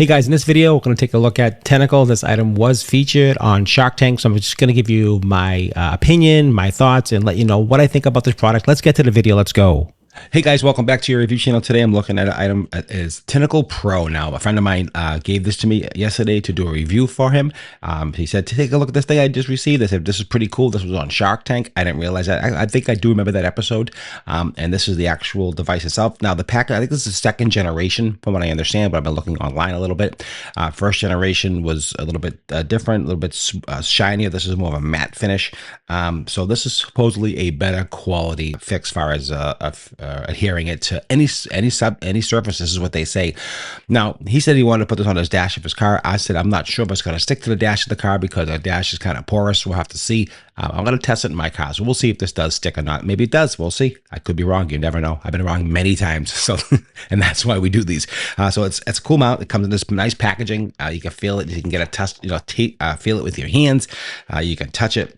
Hey guys, in this video, we're going to take a look at Tenikle. This item was featured on Shark Tank, so I'm just going to give you my opinion, my thoughts, and let you know what I think about this product. Let's get to the video. Let's go. Hey guys, welcome back to your review channel. Today I'm looking at an item that is Tenikle Pro. Now, a friend of mine gave this to me yesterday to do a review for him. He said to take a look at this thing I just received. I said, this is pretty cool. This was on Shark Tank. I didn't realize that. I think I do remember that episode. And this is the actual device itself. Now, the packet, I think this is second generation from what I understand, but I've been looking online a little bit. First generation was a little bit different, a little bit shinier. This is more of a matte finish. So this is supposedly a better quality fix as far as adhering it to any surface. This is what they say. Now, he said he wanted to put this on his dash of his car. I said I'm not sure if it's going to stick to the dash of the car because the dash is kind of porous. We'll have to see. I'm going to test it in my car, so we'll see if this does stick or not. Maybe it does. We'll see. I could be wrong. You never know. I've been wrong many times, so and that's why we do these. So it's a cool mount. It comes in this nice packaging. You can feel it. You can get a test. Feel it with your hands. You can touch it.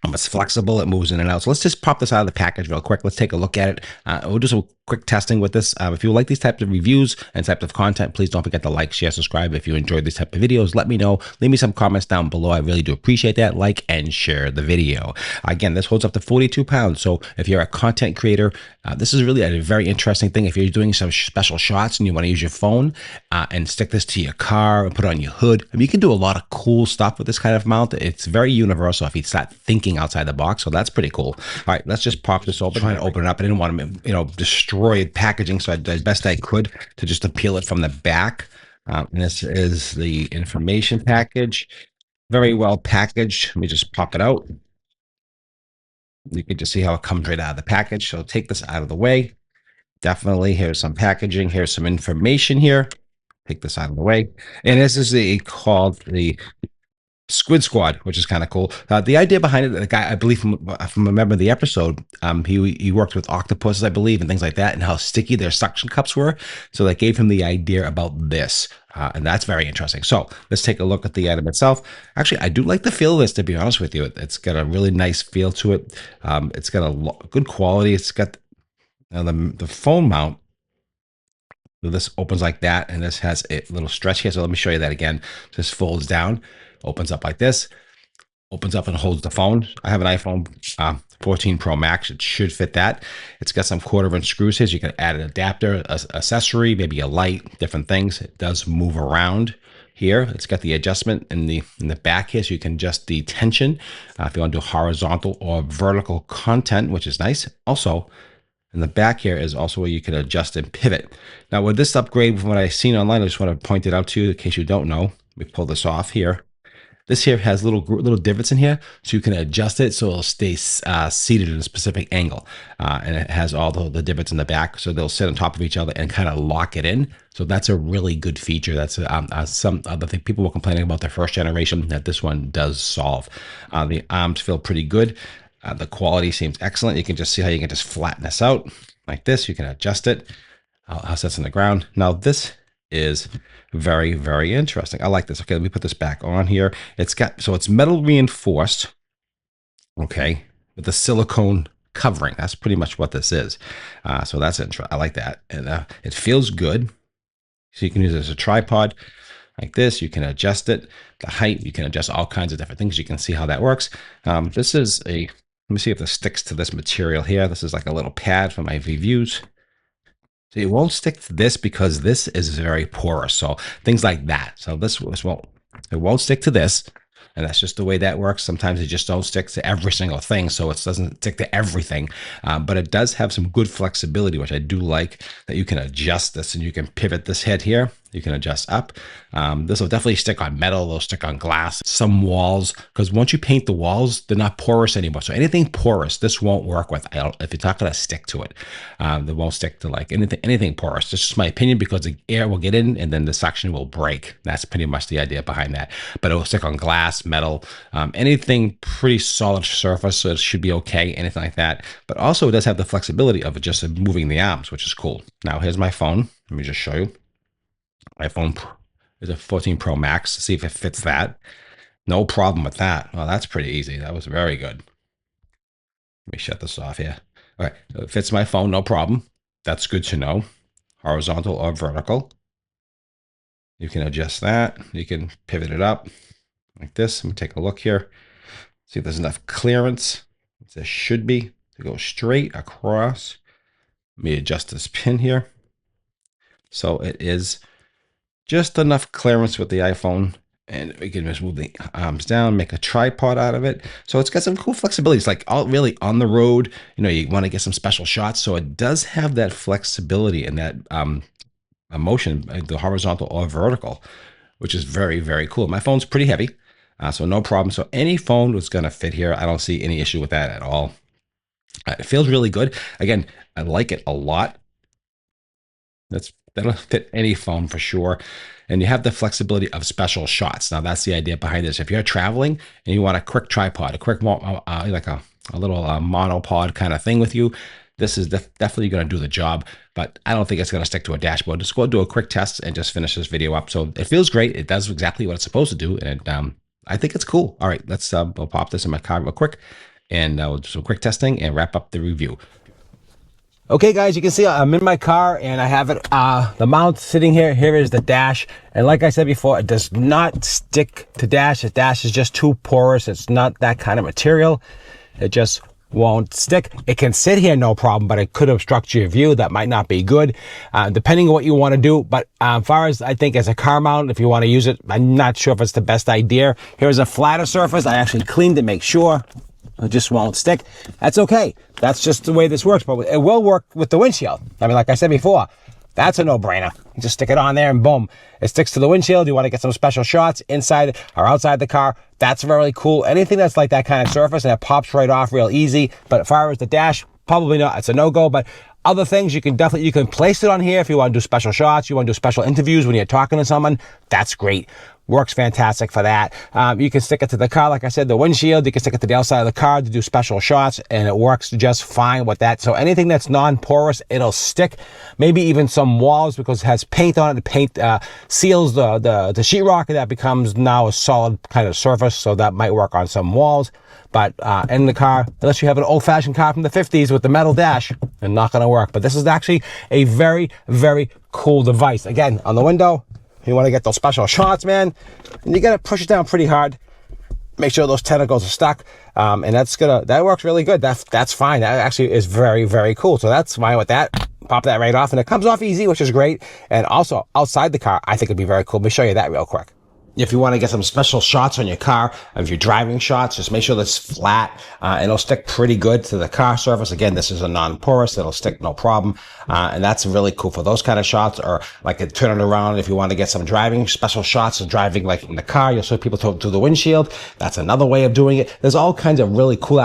It's flexible. It moves in and out. So let's just pop this out of the package real quick. Let's take a look at it. We'll do some quick testing with this. If you like these types of reviews and types of content, please don't forget to like, share, subscribe. If you enjoyed these type of videos, let me know. Leave me some comments down below. I really do appreciate that. Like and share the video. Again, this holds up to 42 pounds. So if you're a content creator, this is really a very interesting thing. If you're doing some special shots and you want to use your phone and stick this to your car and put it on your hood, I mean, you can do a lot of cool stuff with this kind of mount. It's very universal if you start thinking outside the box. So that's pretty cool. All right, let's just pop this open. Trying to open it up. I didn't want to, destroy packaging, so I did as best I could to just peel it from the back. And this is the information package. Very well packaged. Let me just pop it out. You can just see how it comes right out of the package. So take this out of the way. Definitely, here's some packaging. Here's some information here. Take this out of the way. And this is called the Squid Squad, which is kind of cool. The idea behind it, the guy, I believe from remember the episode, he worked with octopuses, I believe, and things like that, and how sticky their suction cups were. So that gave him the idea about this, and that's very interesting. So let's take a look at the item itself. Actually, I do like the feel of this, to be honest with you. It's got a really nice feel to it. It's got a good quality. It's got the phone mount. So this opens like that, and this has a little stretch here. So let me show you that again. This folds down. Opens up like this, opens up and holds the phone. I have an iPhone 14 Pro Max. It should fit that. It's got some 1/4-inch screws here, so you can add an adapter, accessory, maybe a light, different things. It does move around here. It's got the adjustment in the back here, so you can adjust the tension if you want to do horizontal or vertical content, which is nice. Also, in the back here is also where you can adjust and pivot. Now, with this upgrade, from what I've seen online, I just want to point it out to you in case you don't know. Let me pull this off here. This here has little divots in here, so you can adjust it so it'll stay seated in a specific angle. And it has all the divots in the back, so they'll sit on top of each other and kind of lock it in. So that's a really good feature. That's some other thing people were complaining about the first generation that this one does solve. The arms feel pretty good. The quality seems excellent. You can just see how you can just flatten this out like this. You can adjust it. How it sits on the ground. Now this is very, very interesting. I like this. Okay, let me put this back on here. It's metal reinforced, okay, with the silicone covering. That's pretty much what this is. So that's interesting. I like that. And it feels good. So you can use it as a tripod like this. You can adjust it, the height. You can adjust all kinds of different things. You can see how that works. This is let me see if this sticks to this material here. This is like a little pad for my reviews. So it won't stick to this because this is very porous. So things like that. So this won't stick to this. And that's just the way that works. Sometimes it just don't stick to every single thing. So it doesn't stick to everything. But it does have some good flexibility, which I do like, that you can adjust this and you can pivot this head here. You can adjust up. This will definitely stick on metal. They'll stick on glass, some walls, because once you paint the walls, they're not porous anymore. So anything porous, this won't work with. If it's not going to stick to it, they won't stick to like anything porous. This is my opinion because the air will get in and then the suction will break. That's pretty much the idea behind that. But it will stick on glass, metal, anything pretty solid surface. So it should be okay. Anything like that. But also it does have the flexibility of just moving the arms, which is cool. Now here's my phone. Let me just show you. iPhone is a 14 Pro Max. See if it fits that. No problem with that. Well, that's pretty easy. That was very good. Let me shut this off here. All right, so it fits my phone, no problem. That's good to know. Horizontal or vertical. You can adjust that. You can pivot it up like this. Let me take a look here. See if there's enough clearance. There should be to go straight across. Let me adjust this pin here. So it is just enough clearance with the iPhone, and we can just move the arms down, make a tripod out of it. So it's got some cool flexibility. It's like all really on the road, you know, you want to get some special shots. So it does have that flexibility and that motion, the horizontal or vertical, which is very, very cool. My phone's pretty heavy, so no problem. So any phone was going to fit here. I don't see any issue with that at all. It feels really good. Again, I like it a lot. That'll fit any phone for sure. And you have the flexibility of special shots. Now that's the idea behind this. If you're traveling and you want a quick tripod, a quick like a little monopod kind of thing with you, this is definitely going to do the job. But I don't think it's going to stick to a dashboard. Just go do a quick test and just finish this video up. So it feels great. It does exactly what it's supposed to do, and I think it's cool. All right, let's we'll pop this in my car real quick, and we'll do some quick testing and wrap up the review. Okay, guys, you can see I'm in my car and I have it, the mount sitting here. Here is the dash. And like I said before, it does not stick to dash. The dash is just too porous. It's not that kind of material. It just won't stick. It can sit here no problem, but it could obstruct your view. That might not be good, depending on what you want to do. But as far as I think as a car mount, if you want to use it, I'm not sure if it's the best idea. Here's a flatter surface. I actually cleaned to make sure. It just won't stick. That's okay. That's just the way this works, but it will work with the windshield. I mean, like I said before, that's a no-brainer. You just stick it on there and boom, it sticks to the windshield. You want to get some special shots inside or outside the car. That's very cool. Anything that's like that kind of surface and it pops right off real easy. But as far as the dash, probably not. It's a no-go, but other things you can place it on here if you want to do special shots, you want to do special interviews when you're talking to someone. That's great. Works fantastic for that. You can stick it to the car, like I said, the windshield. You can stick it to the outside of the car to do special shots, and it works just fine with that. So anything that's non-porous, it'll stick. Maybe even some walls, because it has paint on it. The paint seals the sheetrock, and that becomes now a solid kind of surface. So that might work on some walls. But in the car, unless you have an old-fashioned car from the 50s with the metal dash, it's not going to work. But this is actually a very, very cool device. Again, on the window, you want to get those special shots, man, and you got to push it down pretty hard. Make sure those tentacles are stuck, and that works really good. That's fine. That actually is very, very cool. So that's fine with that. Pop that right off, and it comes off easy, which is great. And also outside the car, I think it'd be very cool. Let me show you that real quick. If you want to get some special shots on your car, if you're driving shots, just make sure that's flat. It'll stick pretty good to the car surface. Again, this is a non-porous. It'll stick no problem. And that's really cool for those kind of shots, or like turn it around if you want to get some driving special shots of driving like in the car. You'll show people to the windshield. That's another way of doing it. There's all kinds of really cool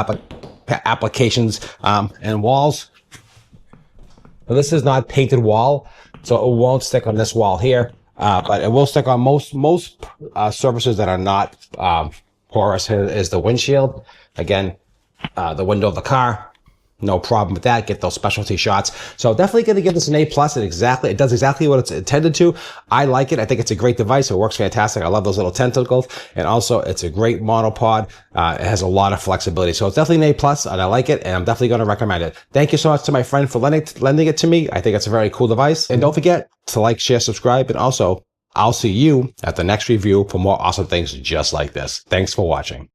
applications and walls. Now, this is not painted wall, so it won't stick on this wall here. But it will stick on most surfaces that are not porous. Here is the windshield. Again, the window of the car. No problem with that. Get those specialty shots. So definitely going to give this an A+. It does exactly what it's intended to. I like it. I think it's a great device. It works fantastic. I love those little tentacles. And also, it's a great monopod. It has a lot of flexibility. So it's definitely an A+, and I like it, and I'm definitely going to recommend it. Thank you so much to my friend for lending it to me. I think it's a very cool device. And don't forget to like, share, subscribe, and also, I'll see you at the next review for more awesome things just like this. Thanks for watching.